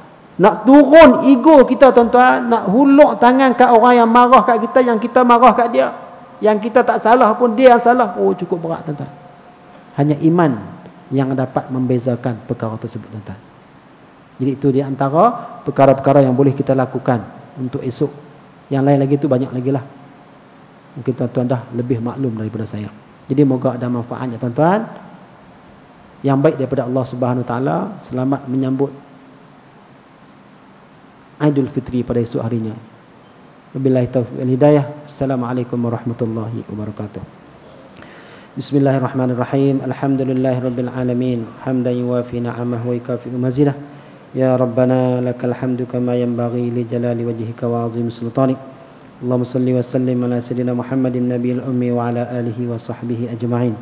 Nak turun ego kita tuan-tuan, nak huluk tangan kat orang yang marah kat kita, yang kita marah kat dia, yang kita tak salah pun dia yang salah. Oh, cukup berat tuan-tuan. Hanya iman yang dapat membezakan perkara tersebut tuan-tuan. Jadi itu di antara perkara-perkara yang boleh kita lakukan untuk esok. Yang lain lagi tu banyak lagi lah. Mungkin tuan-tuan dah lebih maklum daripada saya. Jadi moga ada manfaatnya tuan-tuan. Yang baik daripada Allah Subhanahu Wa Taala, selamat menyambut Aidul Fitri pada esok harinya. Wabillahi taufiq wal hidayah. Assalamualaikum warahmatullahi wabarakatuh. Bismillahirrahmanirrahim. Alhamdulillahirabbil alamin. Hamdan yuwafi ni'amahu wa yukafi'u mazidah. Ya Rabbana lakal hamdu kama yanbaghi li jalali wajhika wa 'azimi sultanik. Allahumma salli wa sallim ala sayyidina Muhammadin nabiyil ummi wa ala alihi wa sahbihi ajma'in.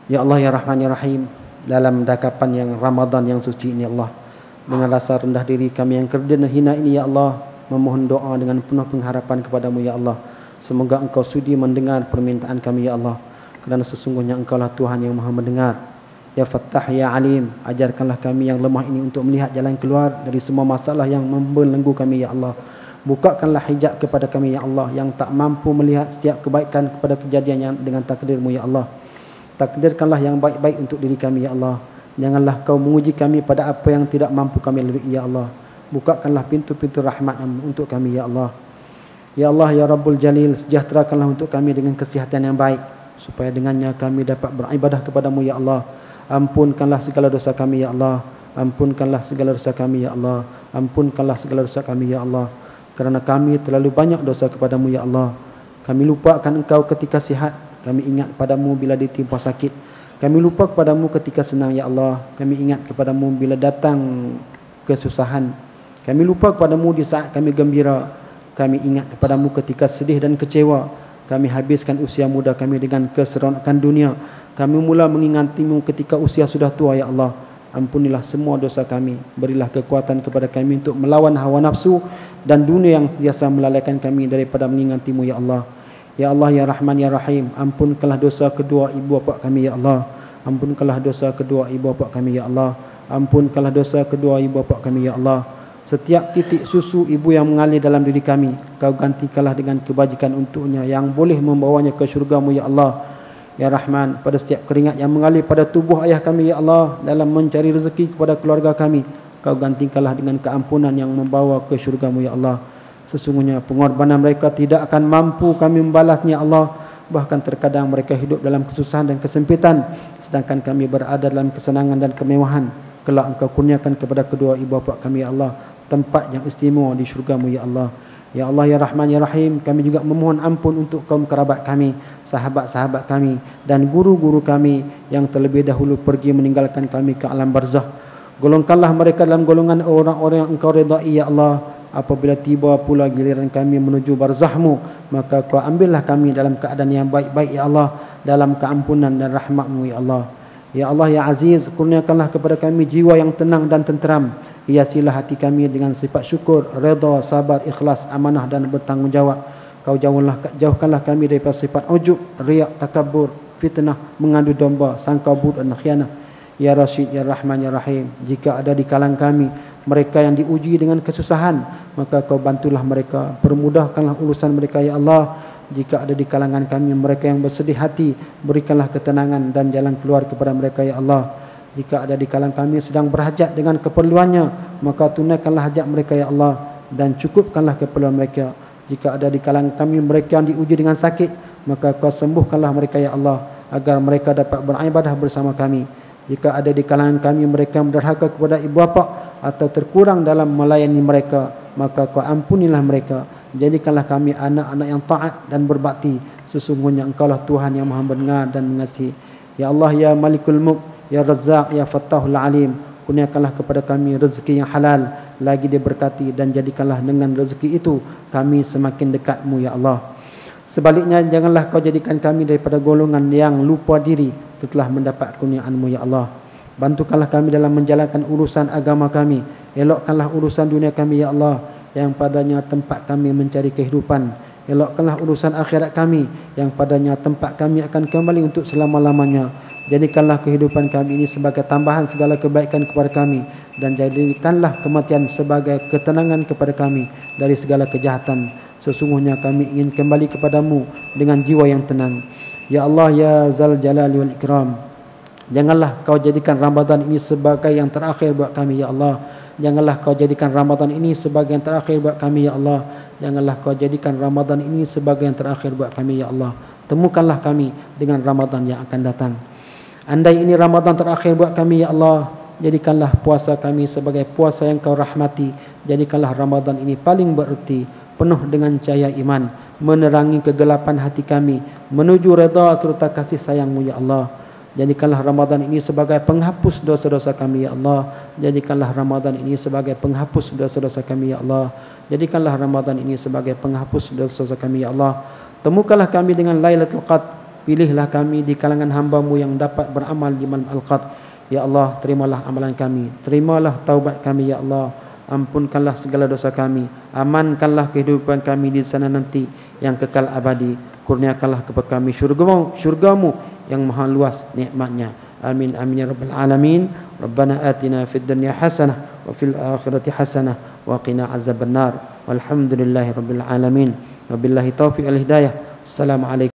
Ya Allah ya Rahman ya Rahim, dalam dakapan yang Ramadan yang suci ini Allah, dengan rasa rendah diri kami yang kerdil dan hina ini ya Allah, memohon doa dengan penuh pengharapan kepadamu ya Allah. Semoga Engkau sudi mendengar permintaan kami ya Allah, kerana sesungguhnya Engkau lah Tuhan yang Maha mendengar. Ya Fattah ya Alim, ajarkanlah kami yang lemah ini untuk melihat jalan keluar dari semua masalah yang membelenggu kami ya Allah. Bukakanlah hijab kepada kami ya Allah, yang tak mampu melihat setiap kebaikan kepada kejadian yang dengan takdir-Mu ya Allah. Takdirkanlah yang baik-baik untuk diri kami ya Allah. Janganlah Kau menguji kami pada apa yang tidak mampu kami lalui ya Allah. Bukakanlah pintu-pintu rahmat untuk kami ya Allah. Ya Allah ya Rabbul Jalil, sejahterakanlah untuk kami dengan kesihatan yang baik, supaya dengannya kami dapat beribadah kepadamu ya Allah. Ampunkanlah segala dosa kami ya Allah. Ampunkanlah segala dosa kami ya Allah. Ampunkanlah segala dosa kami ya Allah. Kerana kami terlalu banyak dosa kepadamu ya Allah. Kami lupakan Engkau ketika sihat, Kami ingat kepadamu bila ditimpa sakit. Kami lupa kepadamu ketika senang, ya Allah. Kami ingat kepadamu bila datang kesusahan. Kami lupa kepadamu di saat kami gembira. Kami ingat kepadamu ketika sedih dan kecewa. Kami habiskan usia muda kami dengan keseronokan dunia. Kami mula mengingatimu ketika usia sudah tua, ya Allah. Ampunilah semua dosa kami. Berilah kekuatan kepada kami untuk melawan hawa nafsu dan dunia yang sentiasa melalaikan kami daripada mengingatimu, ya Allah. Ya Allah, ya Rahman, ya Rahim. Ampunkanlah dosa kedua ibu bapa kami, ya Allah. Ampunkanlah dosa kedua ibu bapa kami, ya Allah. Ampunkanlah dosa kedua ibu bapa kami, ya Allah. Setiap titik susu ibu yang mengalir dalam diri kami, kau gantikanlah dengan kebajikan untuknya yang boleh membawanya ke syurga-Mu, ya Allah. Ya Rahman, pada setiap keringat yang mengalir pada tubuh ayah kami, ya Allah, dalam mencari rezeki kepada keluarga kami, kau gantikanlah dengan keampunan yang membawa ke syurga-Mu, ya Allah. Sesungguhnya pengorbanan mereka tidak akan mampu kami membalasnya, Allah. Bahkan terkadang mereka hidup dalam kesusahan dan kesempitan, sedangkan kami berada dalam kesenangan dan kemewahan. Kelak Engkau kurniakan kepada kedua ibu bapa kami, ya Allah, tempat yang istimewa di syurga-Mu, ya Allah. Ya Allah, ya Rahman, ya Rahim. Kami juga memohon ampun untuk kaum kerabat kami, sahabat-sahabat kami, dan guru-guru kami yang terlebih dahulu pergi meninggalkan kami ke alam barzakh. Golongkanlah mereka dalam golongan orang-orang yang Engkau redai, ya Allah. Apabila tiba pula giliran kami menuju barzakh-Mu, maka Kau ambillah kami dalam keadaan yang baik-baik, ya Allah, dalam keampunan dan rahmat-Mu, ya Allah. Ya Allah, ya Aziz, kurniakanlah kepada kami jiwa yang tenang dan tenteram. Hiasilah hati kami dengan sifat syukur, redha, sabar, ikhlas, amanah dan bertanggungjawab. Kau jauhkanlah kami daripada sifat ujub, riak, takabur, fitnah, mengadu domba, sangka buruk dan khianat. Ya Rashid, ya Rahman, ya Rahim. Jika ada di kalangan kami mereka yang diuji dengan kesusahan, maka Kau bantulah mereka, permudahkanlah urusan mereka, ya Allah. Jika ada di kalangan kami mereka yang bersedih hati, berikanlah ketenangan dan jalan keluar kepada mereka, ya Allah. Jika ada di kalangan kami sedang berhajat dengan keperluannya, maka tunaikanlah hajat mereka, ya Allah, dan cukupkanlah keperluan mereka. Jika ada di kalangan kami mereka yang diuji dengan sakit, maka Kau sembuhkanlah mereka, ya Allah, agar mereka dapat beribadah bersama kami. Jika ada di kalangan kami mereka yang berderhaka kepada ibu bapa atau terkurang dalam melayani mereka, maka Kau ampunilah mereka. Jadikanlah kami anak-anak yang taat dan berbakti. Sesungguhnya Engkaulah Tuhan yang Maha mendengar dan mengasihi. Ya Allah, ya Malikul Mulk, ya Razzaq, ya Fattahul Alim. Kurniakanlah kepada kami rezeki yang halal, lagi diberkati, dan jadikanlah dengan rezeki itu kami semakin dekat-Mu, ya Allah. Sebaliknya, janganlah Kau jadikan kami daripada golongan yang lupa diri setelah mendapat kurniaan-Mu, ya Allah. Bantukanlah kami dalam menjalankan urusan agama kami. Elokkanlah urusan dunia kami, ya Allah, yang padanya tempat kami mencari kehidupan. Elokkanlah urusan akhirat kami, yang padanya tempat kami akan kembali untuk selama-lamanya. Jadikanlah kehidupan kami ini sebagai tambahan segala kebaikan kepada kami, dan jadikanlah kematian sebagai ketenangan kepada kami dari segala kejahatan. Sesungguhnya kami ingin kembali kepadamu dengan jiwa yang tenang. Ya Allah, ya Zal Jalali wal Ikram, janganlah Kau jadikan Ramadan ini sebagai yang terakhir buat kami, ya Allah. Janganlah Kau jadikan Ramadan ini sebagai yang terakhir buat kami, ya Allah. Janganlah Kau jadikan Ramadan ini sebagai yang terakhir buat kami, ya Allah. Temukanlah kami dengan Ramadan yang akan datang. Andai ini Ramadan terakhir buat kami, ya Allah, jadikanlah puasa kami sebagai puasa yang Kau rahmati. Jadikanlah Ramadan ini paling bererti, penuh dengan cahaya iman, menerangi kegelapan hati kami, menuju redha serta kasih sayang-Mu, ya Allah. Jadikanlah Ramadan ini sebagai penghapus dosa-dosa kami, ya Allah. Jadikanlah Ramadan ini sebagai penghapus dosa-dosa kami, ya Allah. Jadikanlah Ramadan ini sebagai penghapus dosa-dosa kami, ya Allah. Temukanlah kami dengan Lailatul Qadr. Pilihlah kami di kalangan hamba-Mu yang dapat beramal di malam Al-Qadr. Ya Allah, terimalah amalan kami. Terimalah taubat kami, ya Allah. Ampunkanlah segala dosa kami. Amankanlah kehidupan kami di sana nanti yang kekal abadi. Kurniakanlah kepada kami syurga-Mu yang maha luas nikmatnya. Amin amin ya rabbal alamin. Rabbana atina fid dunya hasanah wa fil akhirati hasanah wa qina azabannar. Walhamdulillahi rabbil alamin. Wabillahi taufiq wal hidayah. Assalamualaikum.